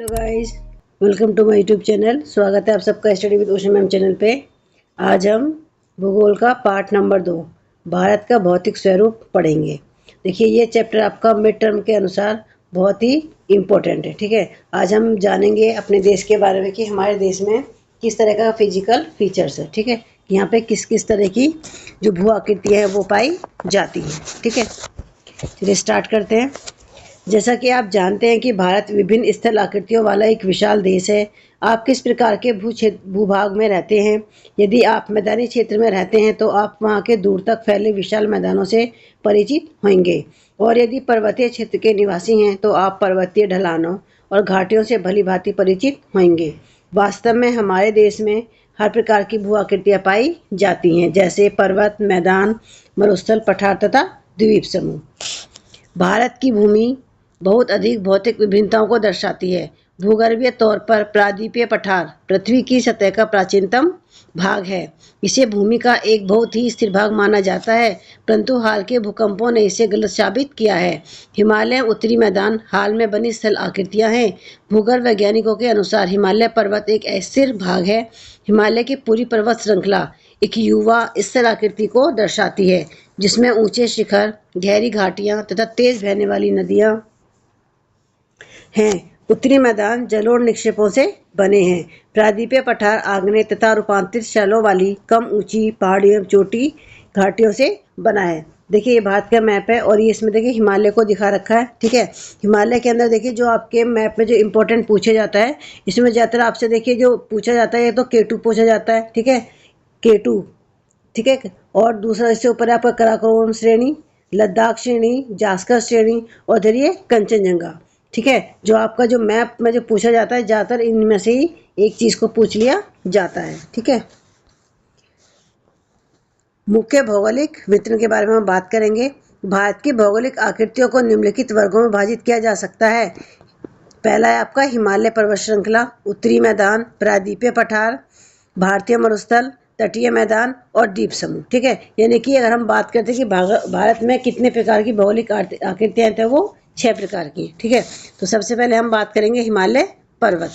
Hello guys, welcome to my YouTube channel. स्वागत है आप सबका study with Usha ma'am channel पे। आज हम भूगोल का पार्ट नंबर 2 भारत का भौतिक स्वरूप पढ़ेंगे। देखिए, ये चैप्टर आपका मिड टर्म के अनुसार बहुत ही इम्पोर्टेंट है। ठीक है, आज हम जानेंगे अपने देश के बारे में कि हमारे देश में किस तरह का फिजिकल फीचर्स है। ठीक है, यहाँ पे किस किस तरह की जो भू आकृतियाँ हैं वो पाई जाती हैं। ठीक है, चलिए स्टार्ट करते हैं। जैसा कि आप जानते हैं कि भारत विभिन्न स्थल आकृतियों वाला एक विशाल देश है। आप किस प्रकार के भूभाग में रहते हैं? यदि आप मैदानी क्षेत्र में रहते हैं तो आप वहां के दूर तक फैले विशाल मैदानों से परिचित होंगे, और यदि पर्वतीय क्षेत्र के निवासी हैं तो आप पर्वतीय ढलानों और घाटियों से भली भांति परिचित होंगे। वास्तव में हमारे देश में हर प्रकार की भू आकृतियाँ पाई जाती हैं, जैसे पर्वत, मैदान, मरुस्थल, पठार तथा द्वीप समूह। भारत की भूमि बहुत अधिक भौतिक विभिन्नताओं को दर्शाती है। भूगर्भीय तौर पर प्रायद्वीपीय पठार पृथ्वी की सतह का प्राचीनतम भाग है। इसे भूमि का एक बहुत ही स्थिर भाग माना जाता है, परंतु हाल के भूकंपों ने इसे गलत साबित किया है। हिमालय उत्तरी मैदान हाल में बनी स्थल आकृतियां हैं। भूगर्भ वैज्ञानिकों के अनुसार हिमालय पर्वत एक अस्थिर भाग है। हिमालय की पूरी पर्वत श्रृंखला एक युवा स्थल आकृति को दर्शाती है, जिसमें ऊंचे शिखर, गहरी घाटियां तथा तेज बहने वाली नदियां हैं। उत्तरी मैदान जलोढ़ निक्षेपों से बने हैं। प्रायद्वीपीय पठार आग्नेय तथा रूपांतरित शैलों वाली कम ऊंची पहाड़ियों, चोटी, घाटियों से बना है। देखिए, ये भारत का मैप है और ये इसमें देखिए हिमालय को दिखा रखा है। ठीक है, हिमालय के अंदर देखिए जो आपके मैप में जो इंपॉर्टेंट पूछा जाता है, इसमें ज़्यादातर आपसे देखिए जो पूछा जाता है, तो K2 पूछा जाता है। ठीक है, K2। ठीक है, और दूसरा इससे ऊपर है आपका काराकोरम श्रेणी, लद्दाख श्रेणी, जास्कर श्रेणी, और इधर ये कंचनजंगा। ठीक है, जो आपका जो मैप में जो पूछा जाता है, ज़्यादातर इनमें से ही एक चीज़ को पूछ लिया जाता है। ठीक है, मुख्य भौगोलिक वितरण के बारे में हम बात करेंगे। भारत की भौगोलिक आकृतियों को निम्नलिखित वर्गों में विभाजित किया जा सकता है। पहला है आपका हिमालय पर्वत श्रृंखला, उत्तरी मैदान, प्रायद्वीपीय पठार, भारतीय मरुस्थल, तटीय मैदान और द्वीप समूह। ठीक है, यानी कि अगर हम बात करते हैं कि भारत में कितने प्रकार की भौगोलिक आकृतियां हैं, तो वो 6 प्रकार की। ठीक है, तो सबसे पहले हम बात करेंगे हिमालय पर्वत।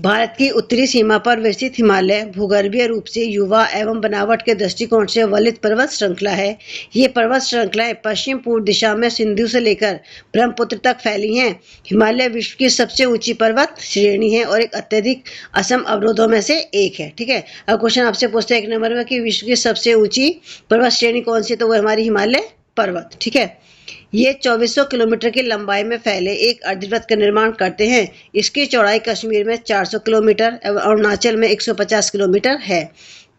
भारत की उत्तरी सीमा पर विस्तृत हिमालय भूगर्भीय रूप से युवा एवं बनावट के दृष्टिकोण से वलित पर्वत श्रृंखला है। ये पर्वत श्रृंखलाएं पश्चिम पूर्व दिशा में सिंधु से लेकर ब्रह्मपुत्र तक फैली हैं। हिमालय विश्व की सबसे ऊंची पर्वत श्रेणी है और एक अत्यधिक असम अवरोधों में से एक है। ठीक है, अब क्वेश्चन आपसे पूछते हैं 1 नंबर में कि विश्व की सबसे ऊंची पर्वत श्रेणी कौन सी, तो वो हमारी हिमालय पर्वत। ठीक है, ये 2400 किलोमीटर की लंबाई में फैले एक अर्धवृत्त का निर्माण करते हैं। इसकी चौड़ाई कश्मीर में 400 किलोमीटर एवं अरुणाचल में 150 किलोमीटर है।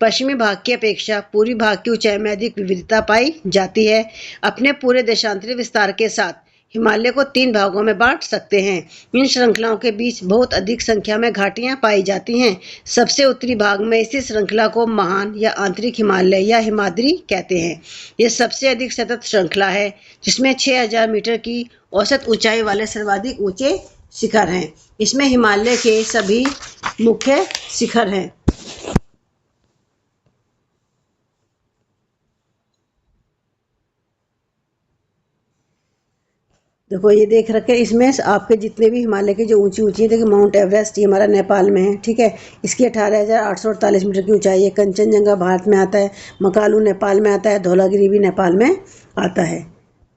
पश्चिमी भाग की अपेक्षा पूर्वी भाग की ऊंचाई में अधिक विविधता पाई जाती है। अपने पूरे देशांतरी विस्तार के साथ हिमालय को 3 भागों में बांट सकते हैं। इन श्रृंखलाओं के बीच बहुत अधिक संख्या में घाटियां पाई जाती हैं। सबसे उत्तरी भाग में इसी श्रृंखला को महान या आंतरिक हिमालय या हिमाद्री कहते हैं। यह सबसे अधिक सतत श्रृंखला है, जिसमें 6000 मीटर की औसत ऊंचाई वाले सर्वाधिक ऊंचे शिखर हैं। इसमें हिमालय के सभी मुख्य शिखर हैं। देखो, ये देख रखे इसमें आपके जितने भी हिमालय के जो ऊंची ऊंची, देखिए माउंट एवरेस्ट ये हमारा नेपाल में है। ठीक है, इसकी 18,848 मीटर की ऊंचाई है। कंचनजंगा भारत में आता है, मकालू नेपाल में आता है, धौलागिरी भी नेपाल में आता है।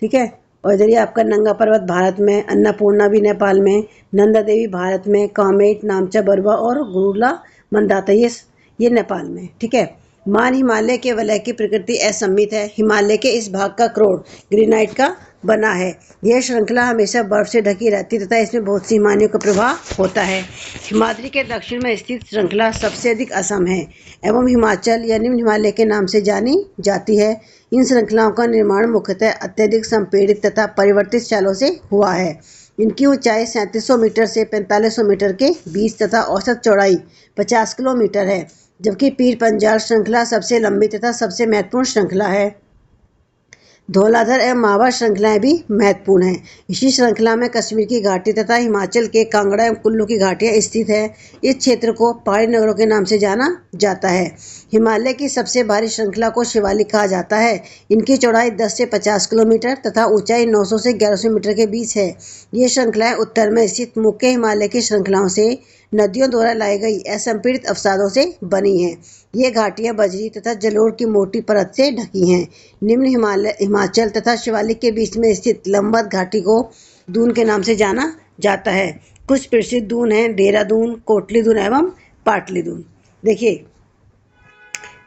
ठीक है, और इधर ये आपका नंगा पर्वत भारत में, अन्नपूर्णा भी नेपाल में, नंदा देवी भारत में, कामेट, नामचा बरवा और गुरुला मंदाता ये नेपाल में। ठीक है, मान हिमालय के वलय की प्रकृति असममित है। हिमालय के इस भाग का क्रोड ग्रेनाइट का बना है। यह श्रृंखला हमेशा बर्फ से ढकी रहती तथा इसमें बहुत सी हिमानियों का प्रभाव होता है। हिमाद्री के दक्षिण में स्थित श्रृंखला सबसे अधिक असम है एवं हिमाचल या निम्न हिमालय के नाम से जानी जाती है। इन श्रृंखलाओं का निर्माण मुख्यतः अत्यधिक संपीड़ित तथा परिवर्तित शैलों से हुआ है। इनकी ऊंचाई 3700 मीटर से 4500 मीटर के बीच तथा औसत चौड़ाई 50 किलोमीटर है, जबकि पीर पंजाल श्रृंखला सबसे लंबी तथा सबसे महत्वपूर्ण श्रृंखला है। धौलाधर एवं मावा श्रृंखलाएं भी महत्वपूर्ण हैं। इसी श्रृंखला में कश्मीर की घाटी तथा हिमाचल के कांगड़ा एवं कुल्लू की घाटियां स्थित है। इस क्षेत्र को पहाड़ी नगरों के नाम से जाना जाता है। हिमालय की सबसे भारी श्रृंखला को शिवालिक कहा जाता है। इनकी चौड़ाई 10 से 50 किलोमीटर तथा ऊंचाई 900 से 1100 मीटर के बीच है। ये श्रृंखलाएं उत्तर में स्थित मुख्य हिमालय की श्रृंखलाओं से नदियों द्वारा लाई गई असंपीड़ित अवसादों से बनी हैं। ये घाटियां बजरी तथा जलोढ़ की मोटी परत से ढकी हैं। निम्न हिमाचल तथा शिवालिक के बीच में स्थित लंबवत घाटी को दून के नाम से जाना जाता है। कुछ प्रसिद्ध दून हैं देहरादून, कोटली दून एवं पाटली दून। देखिए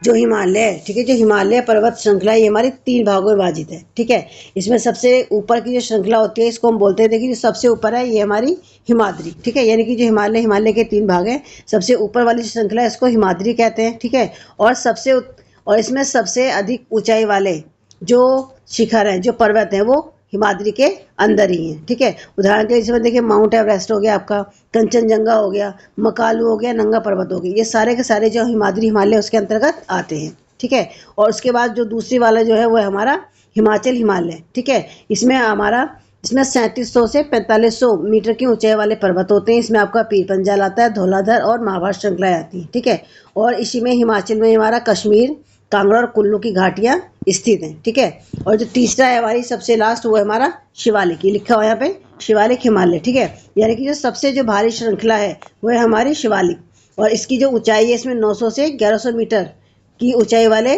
जो हिमालय है, ठीक है, जो हिमालय पर्वत श्रृंखला ये हमारी 3 भागों में विभाजित है। ठीक है, इसमें सबसे ऊपर की जो श्रृंखला होती है इसको हम बोलते हैं, देखिए जो सबसे ऊपर है ये हमारी हिमाद्री। ठीक है, यानी कि जो हिमालय के 3 भाग हैं, सबसे ऊपर वाली श्रृंखला इसको हिमाद्री कहते हैं। ठीक है, और इसमें सबसे अधिक ऊंचाई वाले जो शिखर हैं, जो पर्वत हैं, वो हिमाद्री के अंदर ही हैं। ठीक है, उदाहरण के लिए इसमें देखिए माउंट एवरेस्ट हो गया, आपका कंचनजंगा हो गया, मकालू हो गया, नंगा पर्वत हो गया, ये सारे के सारे जो हिमाद्री हिमालय उसके अंतर्गत आते हैं। ठीक है, और उसके बाद जो दूसरी वाला जो है वो है हमारा हिमाचल हिमालय। ठीक है, इसमें 3700 से 4500 मीटर की ऊंचाई वाले पर्वत होते हैं। इसमें आपका पीर पंजाल आता है, धौलाधर और महाभारत श्रृंखलाएं आती हैं। ठीक है, और इसी में हिमाचल में हमारा कश्मीर, कांगड़ा और कुल्लू की घाटियां स्थित हैं। ठीक है, और जो तीसरा है हमारी सबसे लास्ट वो है हमारा शिवालिक, ये लिखा हुआ यहाँ पे शिवालिक हिमालय। ठीक है, यानी कि जो सबसे जो भारी श्रृंखला है वो है हमारी शिवालिक, और इसकी जो ऊंचाई है इसमें 900 से 1100 मीटर की ऊंचाई वाले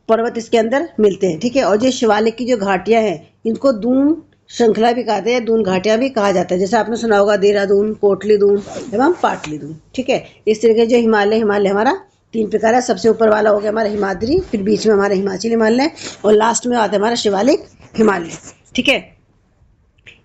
पर्वत इसके अंदर मिलते हैं। ठीक है, और जो शिवालिक की जो घाटियां हैं इनको दून श्रृंखला भी कहते हैं, दून घाटियां भी कहा जाता है। जैसे आपने सुना होगा देहरादून, कोटली दून एवं पाटली दून। ठीक है, इस तरीके जो हिमालय हमारा 3 प्रकार है। सबसे ऊपर वाला हो गया हमारा हिमाद्री, फिर बीच में हमारा हिमाचल हिमालय और लास्ट में आता है हमारा शिवालिक हिमालय। ठीक है,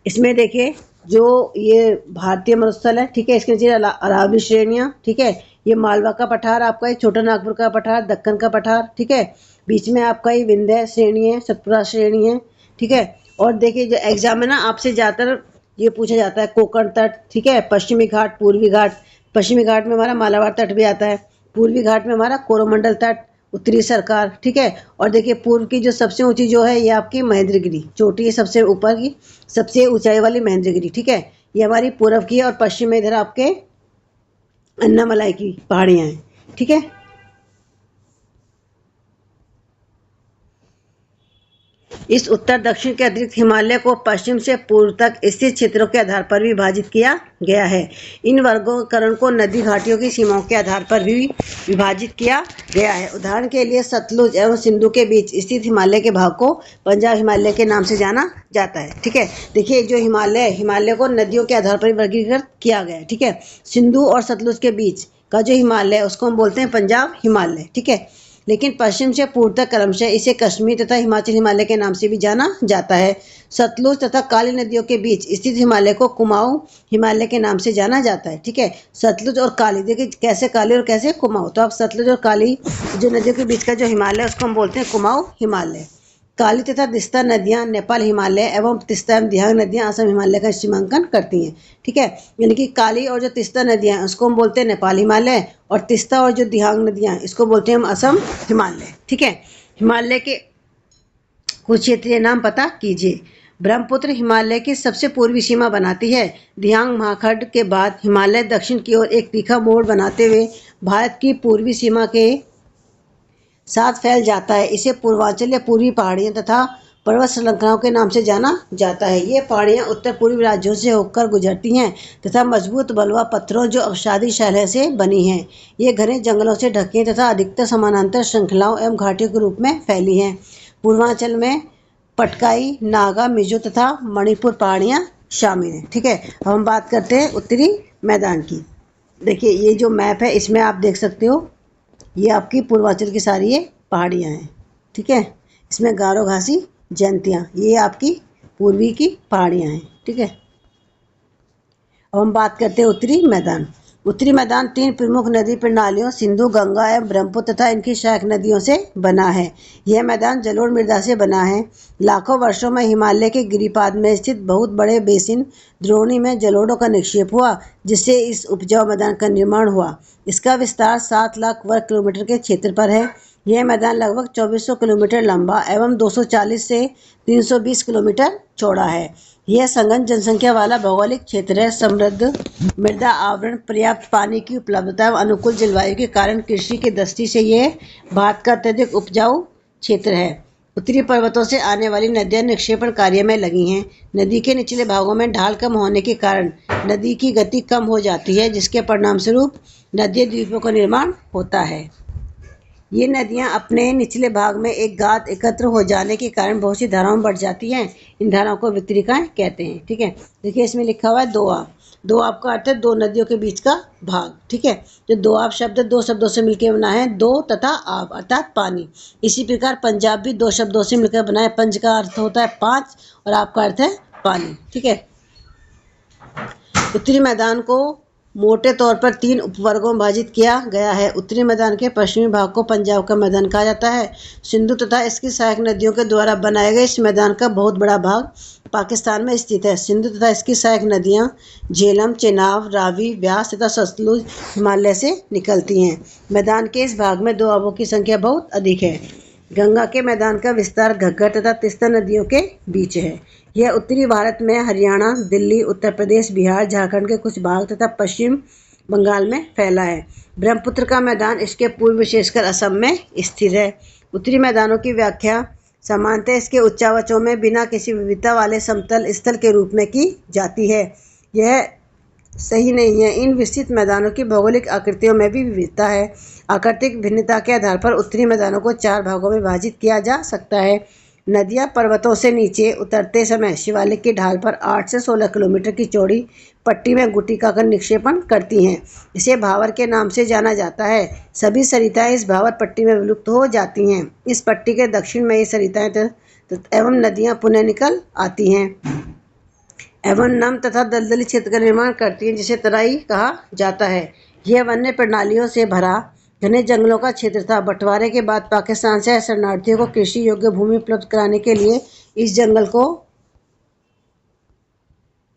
इसमें देखिए जो ये भारतीय मरुस्थल है, ठीक है, इसके नीचे अरावली श्रेणियाँ। ठीक है, ये मालवा का पठार आपका है, छोटा नागपुर का पठार, दक्कन का पठार। ठीक है, बीच में आपका ये विंध्य श्रेणी है, सतपुरा श्रेणी है। ठीक है, और देखिए जो एग्जाम में ना आपसे ज़्यादातर ये पूछा जाता है कोंकण तट, ठीक है, पश्चिमी घाट, पूर्वी घाट। पश्चिमी घाट में हमारा मालाबार तट भी आता है, पूर्वी घाट में हमारा कोरोमंडल तट, उत्तरी सरकार। ठीक है, और देखिए पूर्व की जो सबसे ऊंची जो है ये आपकी महेंद्रगिरी चोटी है, सबसे ऊपर की सबसे ऊंचाई वाली महेंद्रगिरी। ठीक है, ये हमारी पूर्व की है, और पश्चिम में इधर आपके अन्नामलाई की पहाड़ियाँ हैं। ठीक है, इस उत्तर दक्षिण के अतिरिक्त हिमालय को पश्चिम से पूर्व तक स्थित क्षेत्रों के आधार पर भी विभाजित किया गया है। इन वर्गीकरण को नदी घाटियों की सीमाओं के आधार पर भी विभाजित किया गया है। उदाहरण के लिए सतलुज एवं सिंधु के बीच स्थित हिमालय के भाग को पंजाब हिमालय के नाम से जाना जाता है। ठीक है, देखिए जो हिमालय को नदियों के आधार पर वर्गीकृत किया गया है। ठीक है, सिंधु और सतलुज के बीच का जो हिमालय है उसको हम बोलते हैं पंजाब हिमालय। ठीक है, लेकिन पश्चिम से पूर्व तक क्रमशः इसे कश्मीर तथा हिमाचल हिमालय के नाम से भी जाना जाता है। सतलुज तथा काली नदियों के बीच स्थित हिमालय को कुमाऊं हिमालय के नाम से जाना जाता है। ठीक है, सतलुज और काली, देखिए कैसे काली और कैसे कुमाऊं, तो आप सतलुज और काली जो नदियों के बीच का जो हिमालय है उसको हम बोलते हैं कुमाऊं हिमालय। काली तथा तिस्ता नदियां नेपाल हिमालय एवं तिस्ता एवं दिहांग नदियां असम हिमालय का सीमांकन करती हैं। ठीक है, यानी कि काली और जो तिस्ता नदियां हैं उसको हम बोलते हैं नेपाल हिमालय, और तिस्ता और जो दिहांग नदियां इसको बोलते हैं हम असम हिमालय। ठीक है, हिमालय के कुछ क्षेत्रीय नाम पता कीजिए। ब्रह्मपुत्र हिमालय की सबसे पूर्वी सीमा बनाती है। दिहांग महाखंड के बाद हिमालय दक्षिण की ओर एक तीखा मोड़ बनाते हुए भारत की पूर्वी सीमा के साथ फैल जाता है। इसे पूर्वांचल या पूर्वी पहाड़ियाँ तथा पर्वत श्रृंखलाओं के नाम से जाना जाता है। ये पहाड़ियाँ उत्तर पूर्वी राज्यों से होकर गुजरती हैं तथा मजबूत बलुआ पत्थरों जो अवसादी शैल से बनी हैं। ये घने जंगलों से ढकी हैं तथा अधिकतर समानांतर श्रृंखलाओं एवं घाटियों के रूप में फैली हैं। पूर्वांचल में पटकाई, नागा, मिजो तथा मणिपुर पहाड़ियाँ शामिल हैं। ठीक है, अब हम बात करते हैं उत्तरी मैदान की। देखिए ये जो मैप है इसमें आप देख सकते हो ये आपकी पूर्वांचल की सारी ये पहाड़ियाँ हैं। ठीक है, इसमें गारो घासी जयंतियाँ, ये आपकी पूर्वी की पहाड़ियाँ हैं। ठीक है, अब हम बात करते हैं उत्तरी मैदान। उत्तरी मैदान 3 प्रमुख नदी प्रणालियों सिंधु, गंगा एवं ब्रह्मपुत्र तथा इनकी सहायक नदियों से बना है। यह मैदान जलोढ़ मृदा से बना है। लाखों वर्षों में हिमालय के गिरिपाद में स्थित बहुत बड़े बेसिन द्रोणी में जलोढ़ों का निक्षेप हुआ, जिससे इस उपजाऊ मैदान का निर्माण हुआ। इसका विस्तार 7 लाख वर्ग किलोमीटर के क्षेत्र पर है। यह मैदान लगभग 2400 किलोमीटर लंबा एवं 240 से 320 किलोमीटर चौड़ा है। यह सघन जनसंख्या वाला भौगोलिक क्षेत्र है। समृद्ध मृदा आवरण, पर्याप्त पानी की उपलब्धता एवं अनुकूल जलवायु के कारण कृषि की दृष्टि से यह भारत का अत्यधिक उपजाऊ क्षेत्र है। उत्तरी पर्वतों से आने वाली नदियां निक्षेपण कार्य में लगी हैं। नदी के निचले भागों में ढाल कम होने के कारण नदी की गति कम हो जाती है, जिसके परिणाम स्वरूप नदी द्वीपों का निर्माण होता है। ये नदियां अपने निचले भाग में एक गाद एकत्र हो जाने के कारण बहुत सी धाराओं में बढ़ जाती हैं। इन धाराओं को वितरिकाएं कहते हैं। ठीक है, देखिए इसमें लिखा हुआ है दोआब। दोआब का अर्थ है दो नदियों के बीच का भाग। ठीक है, जो दोआब शब्द दो शब्दों से मिलकर बना है, दो तथा आब अर्थात पानी। इसी प्रकार पंजाब भी दो शब्दों से मिलकर बना है। पंज का अर्थ होता है पांच और आब का अर्थ है पानी। ठीक है, उत्तरी मैदान को मोटे तौर पर 3 उपवर्गों में विभाजित किया गया है। उत्तरी मैदान के पश्चिमी भाग को पंजाब का मैदान कहा जाता है। सिंधु तथा इसकी सहायक नदियों के द्वारा बनाए गए इस मैदान का बहुत बड़ा भाग पाकिस्तान में स्थित है। सिंधु तथा इसकी सहायक नदियां झेलम, चेनाब, रावी, व्यास तथा सतलुज हिमालय से निकलती हैं। मैदान के इस भाग में दोआबों की संख्या बहुत अधिक है। गंगा के मैदान का विस्तार घग्गर तथा तीस्ता नदियों के बीच है। यह उत्तरी भारत में हरियाणा, दिल्ली, उत्तर प्रदेश, बिहार, झारखंड के कुछ भाग तथा पश्चिम बंगाल में फैला है। ब्रह्मपुत्र का मैदान इसके पूर्व विशेषकर असम में स्थित है। उत्तरी मैदानों की व्याख्या सामान्यतः इसके उच्चावचों में बिना किसी विविधता वाले समतल स्थल के रूप में की जाती है। यह सही नहीं है। इन विस्तृत मैदानों की भौगोलिक आकृतियों में भी विविधता है। आकृतिक भिन्नता के आधार पर उत्तरी मैदानों को 4 भागों में विभाजित किया जा सकता है। नदियां पर्वतों से नीचे उतरते समय शिवालिक की ढाल पर 8 से 16 किलोमीटर की चौड़ी पट्टी में गुटिका का निक्षेपण करती हैं। इसे भावर के नाम से जाना जाता है। सभी सरिताएं इस भावर पट्टी में विलुप्त हो जाती हैं। इस पट्टी के दक्षिण में ये सरिताएं एवं नदियां पुनः निकल आती हैं एवं नम तथा दलदली क्षेत्र का निर्माण करती हैं, जिसे तराई कहा जाता है। यह वन्य प्रणालियों से भरा घने जंगलों का क्षेत्र था। बंटवारे के बाद पाकिस्तान से शरणार्थियों को कृषि योग्य भूमि उपलब्ध कराने के लिए इस जंगल को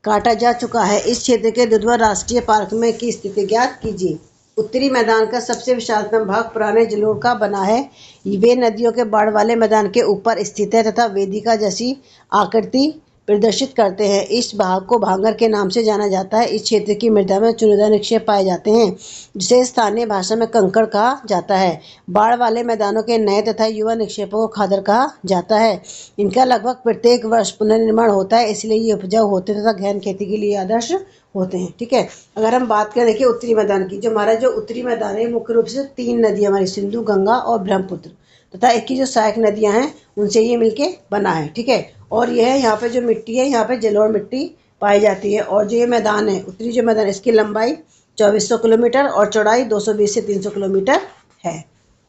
काटा जा चुका है। इस क्षेत्र के दुधवा राष्ट्रीय पार्क में की स्थिति ज्ञात कीजिए। उत्तरी मैदान का सबसे विशालतम भाग पुराने जलोढ़ का बना है। वे नदियों के बाढ़ वाले मैदान के ऊपर स्थित है तथा वेदिका जैसी आकृति प्रदर्शित करते हैं। इस भाग को भांगर के नाम से जाना जाता है। इस क्षेत्र की मृदा में चुनिंदा निक्षेप पाए जाते हैं, जिसे स्थानीय भाषा में कंकड़ कहा जाता है। बाढ़ वाले मैदानों के नए तथा युवा निक्षेपों को खादर कहा जाता है। इनका लगभग प्रत्येक वर्ष पुनर्निर्माण होता है, इसलिए ये उपजाऊ होते तथा गहन खेती के लिए आदर्श होते हैं। ठीक है, अगर हम बात करें देखिए उत्तरी मैदान की, जो हमारा जो उत्तरी मैदान है मुख्य रूप से 3 नदियाँ हमारी सिंधु, गंगा और ब्रह्मपुत्र तथा एक की जो सहायक नदियाँ हैं उनसे ये मिलके बना है। ठीक है, और यह यहाँ पे जो मिट्टी है, यहाँ पे जलोढ़ मिट्टी पाई जाती है। और जो ये मैदान है उत्तरी जो मैदान, इसकी लंबाई 2400 किलोमीटर और चौड़ाई 220 से 300 किलोमीटर है।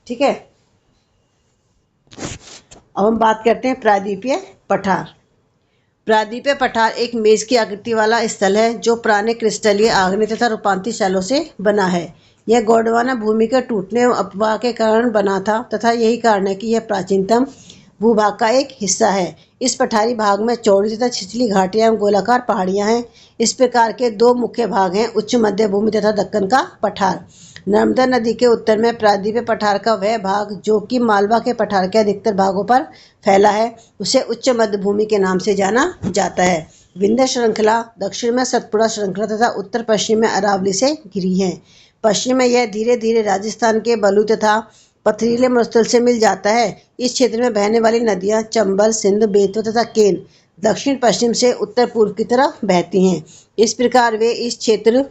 ठीक है, अब हम बात करते हैं प्रायद्वीपीय पठार। प्रायद्वीपीय पठार एक मेज की आकृति वाला स्थल है जो पुराने क्रिस्टलीय, आग्नेय तथा रूपांतरित शैलों से बना है। यह गोंडवाना भूमि के टूटने एवं अपवाह के कारण बना था तथा यही कारण है कि यह प्राचीनतम भूभाग का एक हिस्सा है। इस पठारी भाग में चौड़ी तथा छिछली घाटियां एवं गोलाकार पहाड़ियां हैं। इस प्रकार के 2 मुख्य भाग हैं, उच्च मध्य भूमि तथा दक्कन का पठार। नर्मदा नदी के उत्तर में प्रायद्वीपीय पठार का वह भाग जो कि मालवा के पठार के अधिकतर भागों पर फैला है, उसे उच्च मध्य भूमि के नाम से जाना जाता है। विंध्य श्रृंखला दक्षिण में सतपुड़ा श्रृंखला तथा उत्तर पश्चिम में अरावली से घिरी है। पश्चिम में यह धीरे धीरे राजस्थान के बलू तथा पथरीले मरुस्थल से मिल जाता है। इस क्षेत्र में बहने वाली नदियां चंबल, सिंध, बेतवा तथा केन दक्षिण पश्चिम से उत्तर पूर्व की तरफ बहती हैं। इस प्रकार वे इस क्षेत्र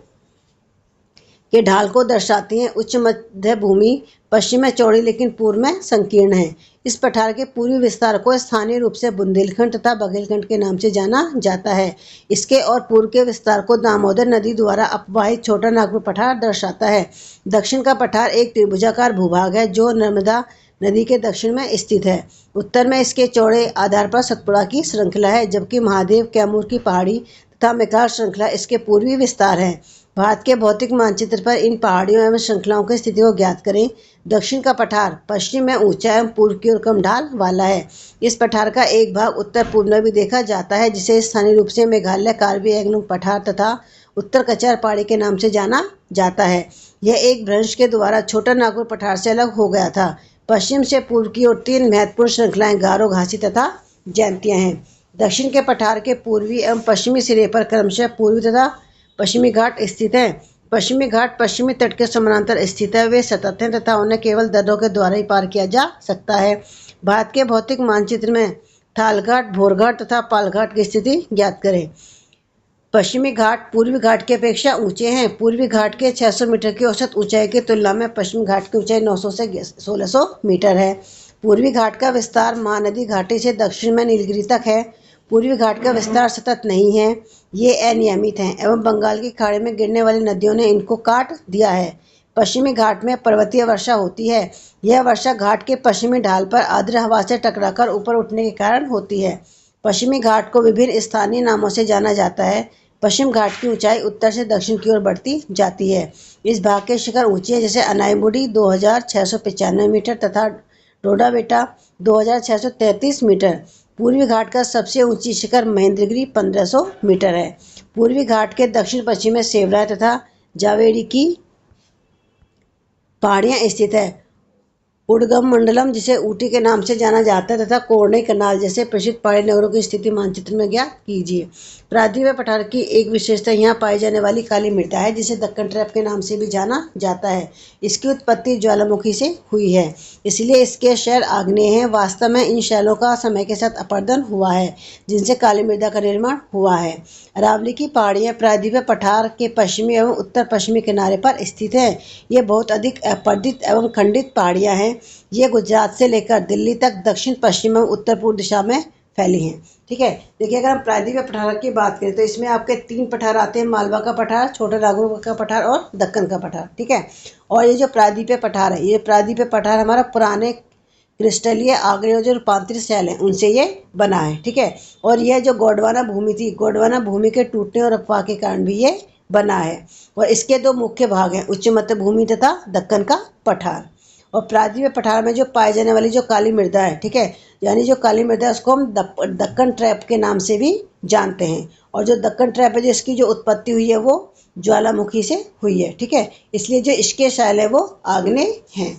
के ढाल को दर्शाती हैं। उच्च मध्य भूमि पश्चिम में चौड़ी लेकिन पूर्व में संकीर्ण है। इस पठार के पूर्वी विस्तार को स्थानीय रूप से बुंदेलखंड तथा बघेलखंड के नाम से जाना जाता है। इसके और पूर्व के विस्तार को दामोदर नदी द्वारा अपवाहित छोटा नागपुर पठार दर्शाता है। दक्षिण का पठार एक त्रिभुजाकार भूभाग है जो नर्मदा नदी के दक्षिण में स्थित है। उत्तर में इसके चौड़े आधार पर सतपुड़ा की श्रृंखला है, जबकि महादेव, कैमूर की पहाड़ी तथा मेकाल श्रृंखला इसके पूर्वी विस्तार है। भारत के भौतिक मानचित्र पर इन पहाड़ियों एवं श्रृंखलाओं की स्थिति को ज्ञात करें। दक्षिण का पठार पश्चिम में ऊंचा एवं पूर्व की ओर कम ढाल वाला है। इस पठार का एक भाग उत्तर पूर्व में भी देखा जाता है, जिसे स्थानीय रूप से मेघालय कार्बी एंगलोंग पठार तथा उत्तर कचार पहाड़ी के नाम से जाना जाता है। यह एक भ्रंश के द्वारा छोटा नागपुर पठार से अलग हो गया था। पश्चिम से पूर्व की ओर 3 महत्वपूर्ण श्रृंखलाएं गारो, घासी तथा जयंतियां हैं। दक्षिण के पठार के पूर्वी एवं पश्चिमी सिरे पर क्रमशः पूर्वी तथा पश्चिमी घाट स्थित हैं। पश्चिमी घाट पश्चिमी तट के समानांतर स्थित है। वे सतत हैं तथा उन्हें केवल दर्रों के द्वारा ही पार किया जा सकता है। भारत के भौतिक मानचित्र में थालघाट, भोरघाट तथा पालघाट की स्थिति ज्ञात करें। पश्चिमी घाट पूर्वी घाट की अपेक्षा ऊंचे हैं। पूर्वी घाट के 600 मीटर की औसत ऊंचाई की तुलना में पश्चिमी घाट की ऊंचाई 900 से 1600 मीटर है। पूर्वी घाट का विस्तार महानदी घाटी से दक्षिण में नीलगिरी तक है। पूर्वी घाट का विस्तार सतत नहीं है, ये अनियमित हैं एवं बंगाल की खाड़ी में गिरने वाली नदियों ने इनको काट दिया है। पश्चिमी घाट में पर्वतीय वर्षा होती है। यह वर्षा घाट के पश्चिमी ढाल पर आर्द्र हवा से टकराकर ऊपर उठने के कारण होती है। पश्चिमी घाट को विभिन्न स्थानीय नामों से जाना जाता है। पश्चिम घाट की ऊंचाई उत्तर से दक्षिण की ओर बढ़ती जाती है। इस भाग के शिखर ऊंचे हैं, जैसे अनाईमुड़ी 2695 मीटर तथा डोडाबेटा 2633 मीटर। पूर्वी घाट का सबसे ऊंची शिखर महेंद्रगिरी 1500 मीटर है। पूर्वी घाट के दक्षिण पश्चिम में सेवराय तथा जावेरी की पहाड़ियां स्थित है। उडगम मंडलम, जिसे ऊटी के नाम से जाना जाता है, तथा कोर्णे कनाल जैसे प्रसिद्ध पहाड़ी नगरों की स्थिति मानचित्र में ज्ञात कीजिए। प्रायद्वीपीय पठार की एक विशेषता यहाँ पाई जाने वाली काली मृदा है, जिसे दक्कन ट्रैप के नाम से भी जाना जाता है। इसकी उत्पत्ति ज्वालामुखी से हुई है, इसलिए इसके शैल आग्नेय हैं। वास्तव में इन शैलों का समय के साथ अपरदन हुआ है, जिनसे काली मृदा का निर्माण हुआ है। अरावली की पहाड़ियाँ प्रायद्वीपीय पठार के पश्चिमी एवं उत्तर पश्चिमी किनारे पर स्थित हैं। ये बहुत अधिक अपर्दित एवं खंडित पहाड़ियाँ हैं। ये गुजरात से लेकर दिल्ली तक दक्षिण पश्चिम एवं उत्तर पूर्व दिशा में फैली हैं। ठीक है, देखिए अगर हम प्रायद्वीपीय पठार की बात करें तो इसमें आपके 3 पठार आते हैं, मालवा का पठार, छोटा नागौर का पठार और दक्कन का पठार। ठीक है, और ये जो प्रायद्वीपीय पठार है, ये प्रायद्वीपीय पठार हमारा पुराने क्रिस्टलीय आग्नेय जो रूपांतरित शैल हैं उनसे ये बना है। ठीक है, और यह जो गोंडवाना भूमि थी, गोंडवाना भूमि के टूटने और अपवाह के कारण भी ये बना है। और इसके 2 मुख्य भाग हैं, उच्च मध्य भूमि तथा दक्कन का पठार। और प्रायद्वीपीय पठार में जो पाई जाने वाली जो काली मृदा है, ठीक है, यानी जो काली मृदा है उसको हम दक्कन ट्रैप के नाम से भी जानते हैं। और जो दक्कन ट्रैप है, जो इसकी जो उत्पत्ति हुई है वो ज्वालामुखी से हुई है। ठीक है, इसलिए जो इसके शैल है वो आग्नेय हैं।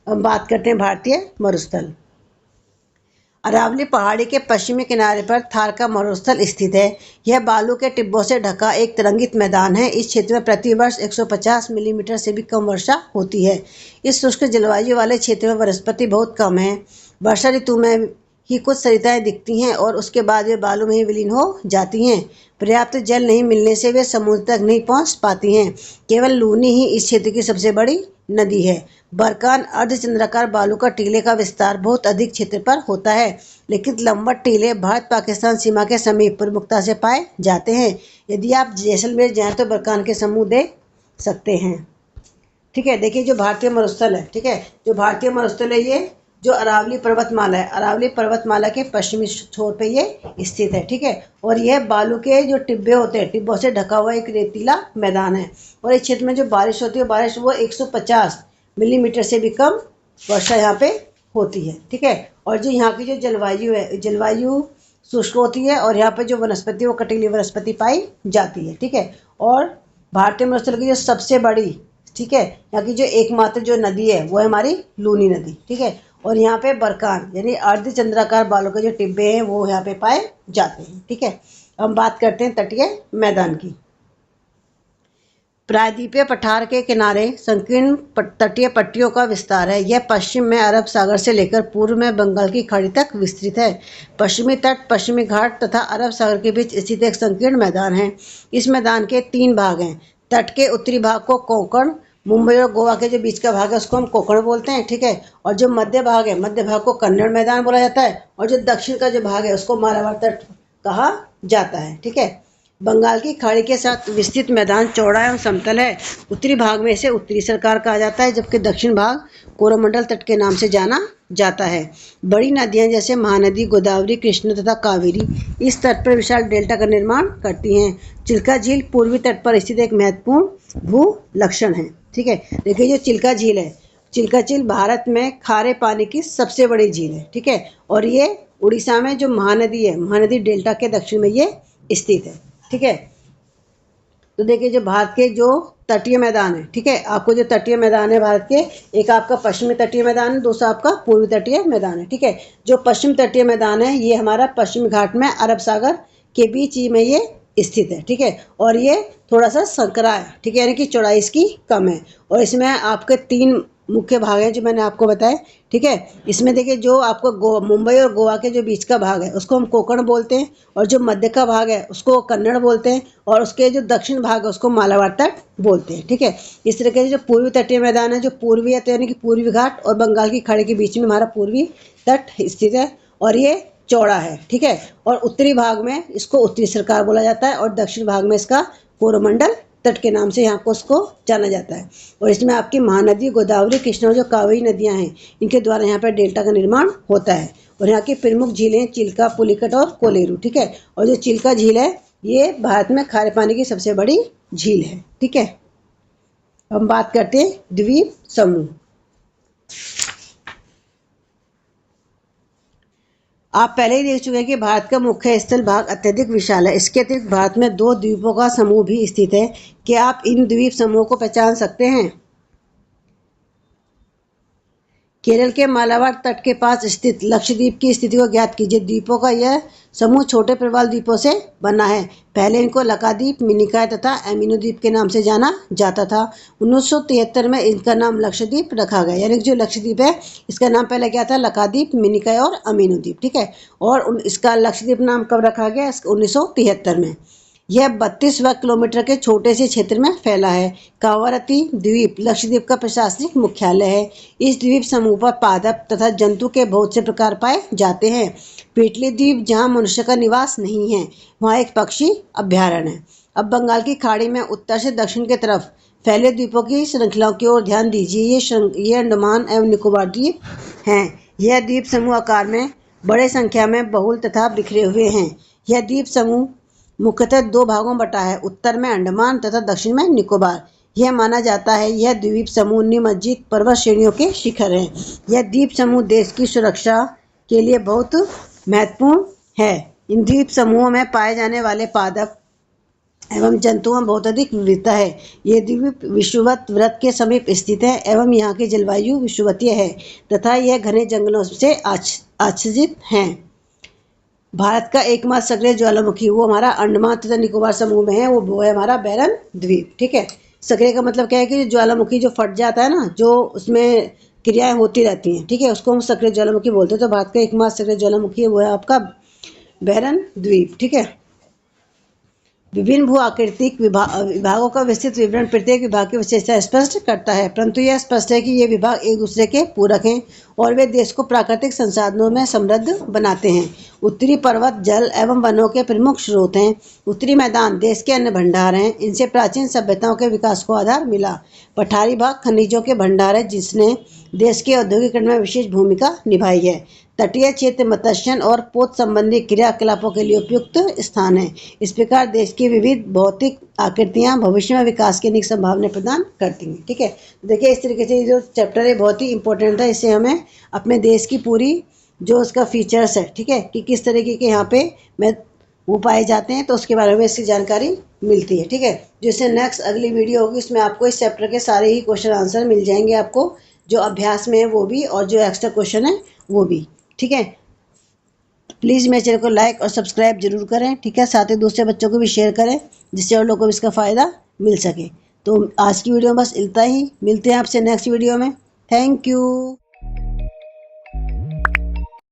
हम बात करते हैं भारतीय मरुस्थल। अरावली पहाड़ी के पश्चिमी किनारे पर थार का मरुस्थल स्थित है। यह बालू के टिब्बों से ढका एक तरंगित मैदान है। इस क्षेत्र में प्रतिवर्ष 150 मिलीमीटर से भी कम वर्षा होती है। इस शुष्क जलवायु वाले क्षेत्र में वनस्पति बहुत कम है। वर्षा ऋतु में ही कुछ सरिताएं दिखती हैं और उसके बाद वे बालू में ही विलीन हो जाती हैं। पर्याप्त जल नहीं मिलने से वे समुद्र तक नहीं पहुंच पाती हैं। केवल लूनी ही इस क्षेत्र की सबसे बड़ी नदी है। बरकान अर्धचंद्राकार बालू का टीले का विस्तार बहुत अधिक क्षेत्र पर होता है, लेकिन लंबट टीले भारत पाकिस्तान सीमा के समीप प्रमुखता से पाए जाते हैं। यदि आप जैसलमेर जाएं तो बरकान के समूह देख सकते हैं। ठीक है, देखिए जो भारतीय मरुस्थल है, ठीक है, जो भारतीय मरुस्थल है ये जो अरावली पर्वतमाला है, अरावली पर्वतमाला के पश्चिमी छोर पे ये स्थित है। ठीक है, और यह बालू के जो टिब्बे होते हैं, टिब्बों से ढका हुआ एक रेतीला मैदान है। और इस क्षेत्र में जो बारिश होती है, बारिश वो 150 मिलीमीटर से भी कम वर्षा यहाँ पे होती है। ठीक है, और जो यहाँ की जो जलवायु है, जलवायु शुष्क होती है और यहाँ पे जो वनस्पति वो कटीली वनस्पति पाई जाती है। ठीक है, और भारतीय मरुस्थल की जो सबसे बड़ी, ठीक है, यहाँ की जो एकमात्र जो नदी है वो है हमारी लूनी नदी। ठीक है, और यहाँ पे बरकान यानी अर्धचंद्राकार बालू के जो टिब्बे हैं वो यहाँ पे पाए जाते हैं। ठीक है, हम बात करते हैं तटीय मैदान की। प्रायद्वीपीय पठार के किनारे संकीर्ण तटीय पट्टियों का विस्तार है। यह पश्चिम में अरब सागर से लेकर पूर्व में बंगाल की खाड़ी तक विस्तृत है। पश्चिमी तट, पश्चिमी घाट तथा अरब सागर के बीच स्थित एक संकीर्ण मैदान है। इस मैदान के 3 भाग हैं। तट के उत्तरी भाग को कोंकण, मुंबई और गोवा के जो बीच का भाग है उसको हम कोंकण बोलते हैं। ठीक है, और जो मध्य भाग है, मध्य भाग को कन्नड़ मैदान बोला जाता है। और जो दक्षिण का जो भाग है उसको मालाबार तट कहा जाता है। ठीक है, बंगाल की खाड़ी के साथ विस्तृत मैदान चौड़ा एवं समतल है। उत्तरी भाग में इसे उत्तरी सरकार कहा जाता है, जबकि दक्षिण भाग कोरोमंडल तट के नाम से जाना जाता है। बड़ी नदियां जैसे महानदी, गोदावरी, कृष्णा तथा कावेरी इस तट पर विशाल डेल्टा का निर्माण करती हैं। चिल्का झील पूर्वी तट पर स्थित एक महत्वपूर्ण भू लक्षण है। ठीक है, देखिए जो चिल्का झील है, चिल्का झील भारत में खारे पानी की सबसे बड़ी झील है। ठीक है, और ये उड़ीसा में जो महानदी है, महानदी डेल्टा के दक्षिण में ये स्थित है। ठीक है, तो देखिए जो भारत के जो तटीय मैदान है, ठीक है, आपको जो तटीय मैदान है भारत के, एक आपका पश्चिमी तटीय मैदान है, दूसरा आपका पूर्वी तटीय मैदान है, ठीक है। जो पश्चिम तटीय मैदान है ये हमारा पश्चिमी घाट में अरब सागर के बीच ही में ये स्थित है, ठीक है। और ये थोड़ा सा संकरा है, ठीक है, यानी कि चौड़ाई इसकी कम है। और इसमें आपके 3 मुख्य भाग हैं जो मैंने आपको बताए, ठीक है। इसमें देखिए जो आपको मुंबई और गोवा के जो बीच का भाग है उसको हम कोंकण बोलते हैं, और जो मध्य का भाग है उसको कन्नड़ बोलते हैं, और उसके जो दक्षिण भाग है उसको मालाबार तट बोलते हैं, ठीक है। इस तरीके से जो पूर्वी तटीय मैदान है, जो पूर्वी है, तो यानी कि पूर्वी घाट और बंगाल की खाड़ी के बीच में हमारा पूर्वी तट स्थित है, और ये चौड़ा है, ठीक है। और उत्तरी भाग में इसको उत्तरी सरकार बोला जाता है, और दक्षिण भाग में इसका कोरोमंडल तट के नाम से यहाँ को उसको जाना जाता है। और इसमें आपकी महानदी, गोदावरी, कृष्णा और जो कावेरी नदियाँ हैं इनके द्वारा यहाँ पर डेल्टा का निर्माण होता है। और यहाँ की प्रमुख झीलें चिल्का, पुलिकट और कोलेरू, ठीक है। और जो चिल्का झील है ये भारत में खारे पानी की सबसे बड़ी झील है, ठीक है। हम बात करते हैं द्वीप समूह। आप पहले ही देख चुके हैं कि भारत का मुख्य स्थल भाग अत्यधिक विशाल है। इसके अतिरिक्त भारत में 2 द्वीपों का समूह भी स्थित है। क्या आप इन द्वीप समूहों को पहचान सकते हैं? केरल के मालाबार तट के पास स्थित लक्षद्वीप की स्थिति को ज्ञात कीजिए। द्वीपों का यह समूह छोटे प्रवाल द्वीपों से बना है। पहले इनको लकाद्वीप, मिनिकॉय तथा एमिनो द्वीप के नाम से जाना जाता था। 1973 में इनका नाम लक्षद्वीप रखा गया, यानी जो लक्षद्वीप है इसका नाम पहले क्या था? लकाद्वीप, मिनिकॉय और एमिनो द्वीप, ठीक है। और इसका लक्षद्वीप नाम कब रखा गया? 1973 में। यह 32 वर्ग किलोमीटर के छोटे से क्षेत्र में फैला है। कावारती द्वीप लक्षद्वीप का प्रशासनिक मुख्यालय है। इस द्वीप समूह पर पादप तथा जंतु के बहुत से प्रकार पाए जाते हैं। पेटली द्वीप, जहां मनुष्य का निवास नहीं है, वहां एक पक्षी अभ्यारण्य है। अब बंगाल की खाड़ी में उत्तर से दक्षिण की तरफ फैले द्वीपों की श्रृंखलाओं की ओर ध्यान दीजिए। ये अंडमान एवं निकोबार द्वीप हैं। यह द्वीप समूह आकार में बड़े संख्या में बहुल तथा बिखरे हुए हैं। यह द्वीप समूह मुख्यतः 2 भागों में बटा है, उत्तर में अंडमान तथा दक्षिण में निकोबार। यह माना जाता है यह द्वीप समूह निमज्जित पर्वत श्रेणियों के शिखर हैं। यह द्वीप समूह देश की सुरक्षा के लिए बहुत महत्वपूर्ण है। इन द्वीप समूहों में पाए जाने वाले पादप एवं जंतुओं में बहुत अधिक विविधता है। ये द्वीप विषुवत वृत्त के समीप स्थित है एवं यहाँ की जलवायु विषुवतीय है तथा यह घने जंगलों से आच्छादित हैं। भारत का एकमात्र सक्रिय ज्वालामुखी वो हमारा अंडमान तथा निकोबार समूह में है, वो है हमारा बैरन द्वीप, ठीक है। सक्रिय का मतलब क्या है कि ज्वालामुखी जो फट जाता है ना, जो उसमें क्रियाएं होती रहती हैं, ठीक है, उसको हम सक्रिय ज्वालामुखी बोलते हैं। तो भारत का एकमात्र सक्रिय ज्वालामुखी है वो है आपका बैरन द्वीप, ठीक है। विभिन्न भू आकृतिक विभागों का विस्तृत विवरण प्रत्येक विभाग की विशेषता स्पष्ट करता है, परंतु यह स्पष्ट है कि ये विभाग एक दूसरे के पूरक हैं और वे देश को प्राकृतिक संसाधनों में समृद्ध बनाते हैं। उत्तरी पर्वत जल एवं वनों के प्रमुख स्रोत हैं। उत्तरी मैदान देश के अन्य भंडार हैं। इनसे प्राचीन सभ्यताओं के विकास को आधार मिला। पठारी भाग खनिजों के भंडार है, जिसने देश के औद्योगिकरण में विशेष भूमिका निभाई है। तटीय क्षेत्र मत्स्य और पोत संबंधी क्रियाकलापों के लिए उपयुक्त स्थान है। इस प्रकार देश की विविध भौतिक आकृतियां भविष्य में विकास की अनेक संभावनाएं प्रदान करती हैं, ठीक है। देखिए इस तरीके से जो चैप्टर है बहुत ही इंपॉर्टेंट है। इससे हमें अपने देश की पूरी जो उसका फीचर्स है, ठीक है, कि किस तरीके के यहाँ पे वो पाए जाते हैं, तो उसके बारे में इसकी जानकारी मिलती है, ठीक है। जिससे नेक्स्ट अगली वीडियो होगी उसमें आपको इस चैप्टर के सारे ही क्वेश्चन आंसर मिल जाएंगे, आपको जो अभ्यास में है वो भी और जो एक्स्ट्रा क्वेश्चन है वो भी, ठीक है। प्लीज़ मेरे चैनल को लाइक और सब्सक्राइब जरूर करें, ठीक है। साथ ही दूसरे बच्चों को भी शेयर करें जिससे और लोगों को इसका फ़ायदा मिल सके। तो आज की वीडियो में बस इतना ही, मिलते हैं आपसे नेक्स्ट वीडियो में। Thank you.